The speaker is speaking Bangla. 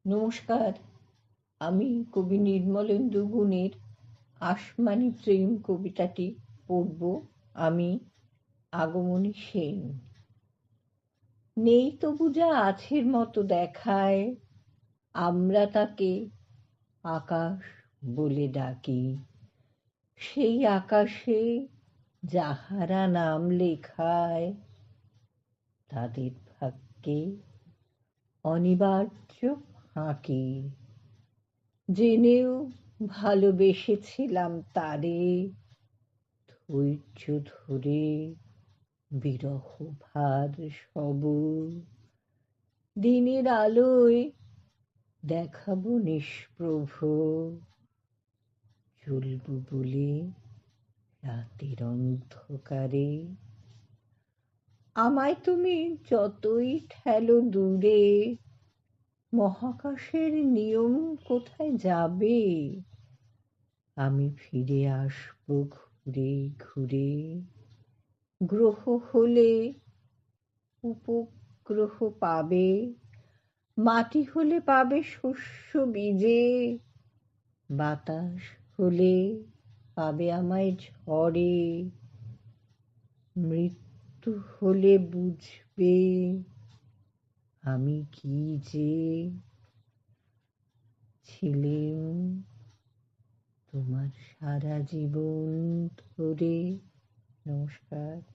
নমস্কার। আমি কবি নির্মলেন্দু গুণের আসমানি প্রেম কবিতাটি পড়ব। আমি আগমনী সেন। নেই তবু যা আছের মতো দেখায়, আমরা তাকে আকাশ বলে ডাকি। সেই আকাশে যাহারা নাম লেখায়, তাদের ভাগ্যে অনিবার্য ফাঁকি। জেনেও ভালোবেসেছিলাম তারে, ধৈর্য ধরে বিরহ ভার সব। দিনের আলোয় দেখাবো নিষ্প্রভ, চলব বলে রাতের অন্ধকারে। আমায় তুমি যতই ঠেলো দূরে, মহাকাশের নিয়ম কোথায় যাবে? আমি ফিরে আসবো ঘুরে ঘুরে। গ্রহ হলে উপগ্রহ পাবে, মাটি হলে পাবে শস্য বীজে, বাতাস হলে পাবে আমায় ঝড়ে। মৃত্যু হলে বুঝবে আমি কি যে ছিলেম তোমার সারা জীবন ধরে। নমস্কার।